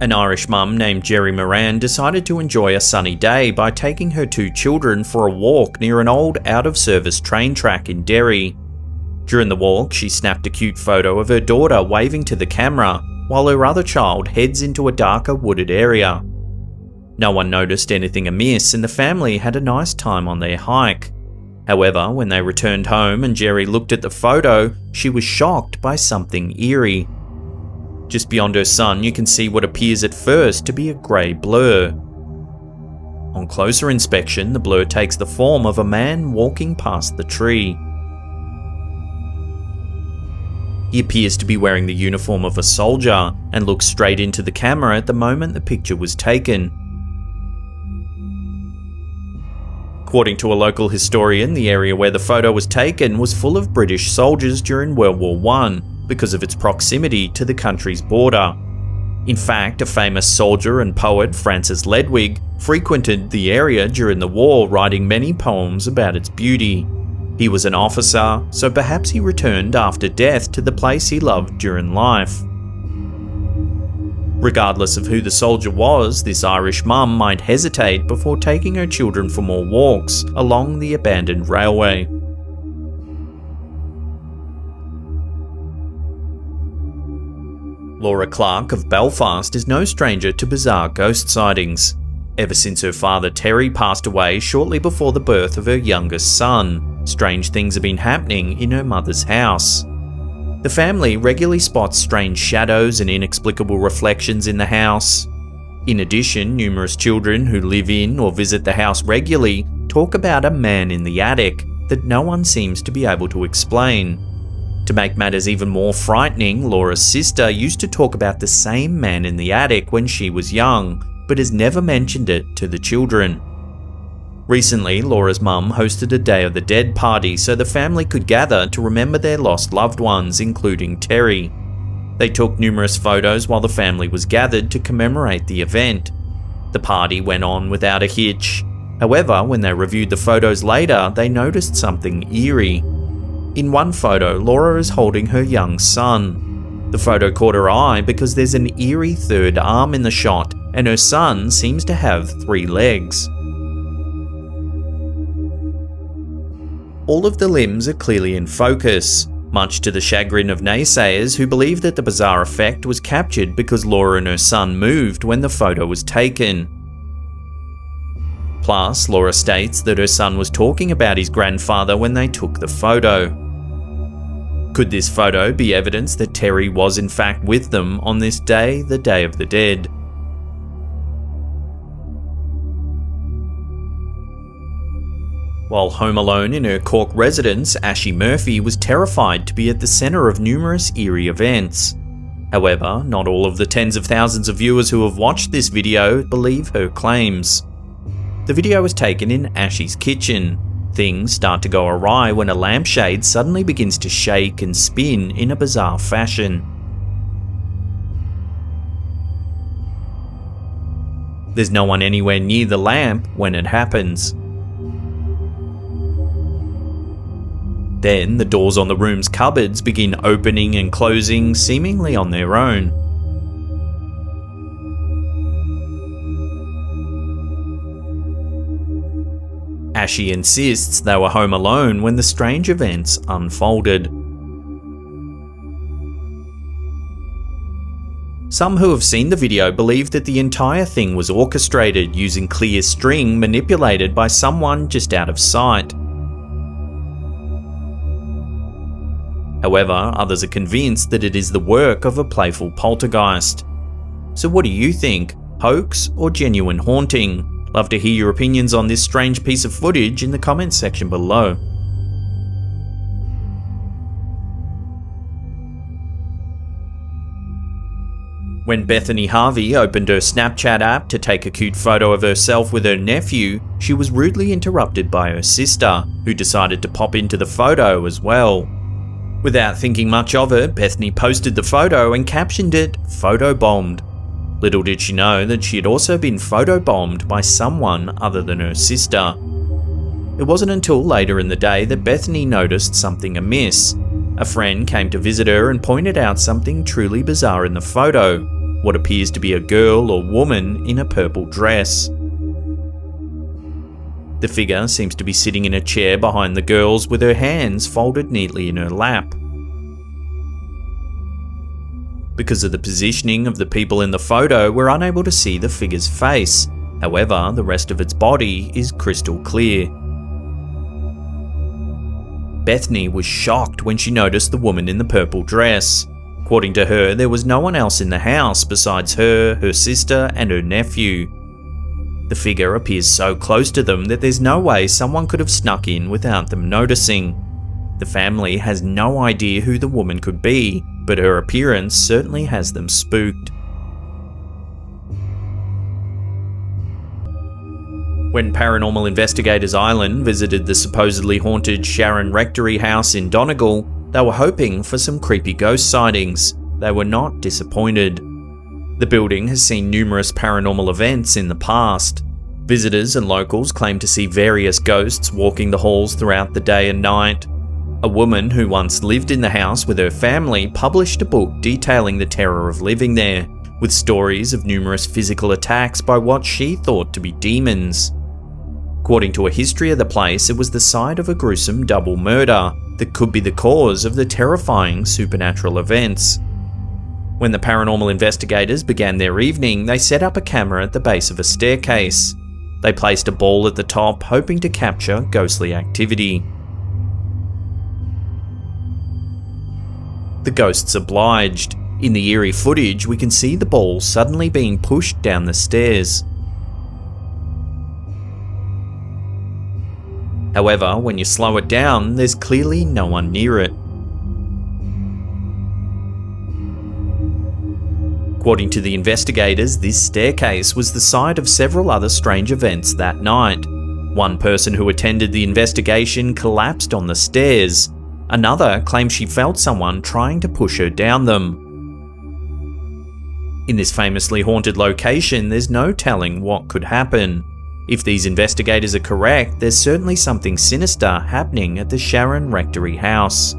An Irish mum named Jerry Moran decided to enjoy a sunny day by taking her 2 children for a walk near an old out-of-service train track in Derry. During the walk, she snapped a cute photo of her daughter waving to the camera, while her other child heads into a darker wooded area. No one noticed anything amiss, and the family had a nice time on their hike. However, when they returned home and Jerry looked at the photo, she was shocked by something eerie. Just beyond her son, you can see what appears at first to be a grey blur. On closer inspection, the blur takes the form of a man walking past the tree. He appears to be wearing the uniform of a soldier and looks straight into the camera at the moment the picture was taken. According to a local historian, the area where the photo was taken was full of British soldiers during World War I because of its proximity to the country's border. In fact, a famous soldier and poet, Francis Ledwidge, frequented the area during the war, writing many poems about its beauty. He was an officer, so perhaps he returned after death to the place he loved during life. Regardless of who the soldier was, this Irish mum might hesitate before taking her children for more walks along the abandoned railway. Laura Clark of Belfast is no stranger to bizarre ghost sightings. Ever since her father Terry passed away shortly before the birth of her youngest son, strange things have been happening in her mother's house. The family regularly spots strange shadows and inexplicable reflections in the house. In addition, numerous children who live in or visit the house regularly talk about a man in the attic that no one seems to be able to explain. To make matters even more frightening, Laura's sister used to talk about the same man in the attic when she was young, but has never mentioned it to the children. Recently, Laura's mum hosted a Day of the Dead party so the family could gather to remember their lost loved ones, including Terry. They took numerous photos while the family was gathered to commemorate the event. The party went on without a hitch. However, when they reviewed the photos later, they noticed something eerie. In one photo, Laura is holding her young son. The photo caught her eye because there's an eerie third arm in the shot, and her son seems to have 3 legs. All of the limbs are clearly in focus, much to the chagrin of naysayers who believe that the bizarre effect was captured because Laura and her son moved when the photo was taken. Plus, Laura states that her son was talking about his grandfather when they took the photo. Could this photo be evidence that Terry was in fact with them on this day, the Day of the Dead? While home alone in her Cork residence, Ashie Murphy was terrified to be at the centre of numerous eerie events. However, not all of the tens of thousands of viewers who have watched this video believe her claims. The video was taken in Ashie's kitchen. Things start to go awry when a lampshade suddenly begins to shake and spin in a bizarre fashion. There's no one anywhere near the lamp when it happens. Then the doors on the room's cupboards begin opening and closing seemingly on their own. Ashie insists they were home alone when the strange events unfolded. Some who have seen the video believe that the entire thing was orchestrated using clear string manipulated by someone just out of sight. However, others are convinced that it is the work of a playful poltergeist. So what do you think? Hoax or genuine haunting? Love to hear your opinions on this strange piece of footage in the comments section below. When Bethany Harvey opened her Snapchat app to take a cute photo of herself with her nephew, she was rudely interrupted by her sister, who decided to pop into the photo as well. Without thinking much of it, Bethany posted the photo and captioned it, "Photobombed." Little did she know that she had also been photobombed by someone other than her sister. It wasn't until later in the day that Bethany noticed something amiss. A friend came to visit her and pointed out something truly bizarre in the photo. what appears to be a girl or woman in a purple dress. The figure seems to be sitting in a chair behind the girls with her hands folded neatly in her lap. Because of the positioning of the people in the photo, we're unable to see the figure's face. However, the rest of its body is crystal clear. Bethany was shocked when she noticed the woman in the purple dress. According to her, there was no one else in the house besides her, her sister, and her nephew. The figure appears so close to them that there's no way someone could have snuck in without them noticing. The family has no idea who the woman could be, but her appearance certainly has them spooked. When Paranormal Investigators Island visited the supposedly haunted SHARON Rectory house in Donegal, they were hoping for some creepy ghost sightings. They were not disappointed. The building has seen numerous paranormal events in the past. Visitors and locals claim to see various ghosts walking the halls throughout the day and night. A woman who once lived in the house with her family published a book detailing the terror of living there, with stories of numerous physical attacks by what she thought to be demons. According to a history of the place, it was the site of a gruesome double murder that could be the cause of the terrifying supernatural events. When the paranormal investigators began their evening, they set up a camera at the base of a staircase. They placed a ball at the top, hoping to capture ghostly activity. The ghosts obliged. In the eerie footage, we can see the ball suddenly being pushed down the stairs. However, when you slow it down, there's clearly no one near it. According to the investigators, this staircase was the site of several other strange events that night. One person who attended the investigation collapsed on the stairs. Another claimed she felt someone trying to push her down them. In this famously haunted location, there's no telling what could happen. If these investigators are correct, there's certainly something sinister happening at the SHARON Rectory house.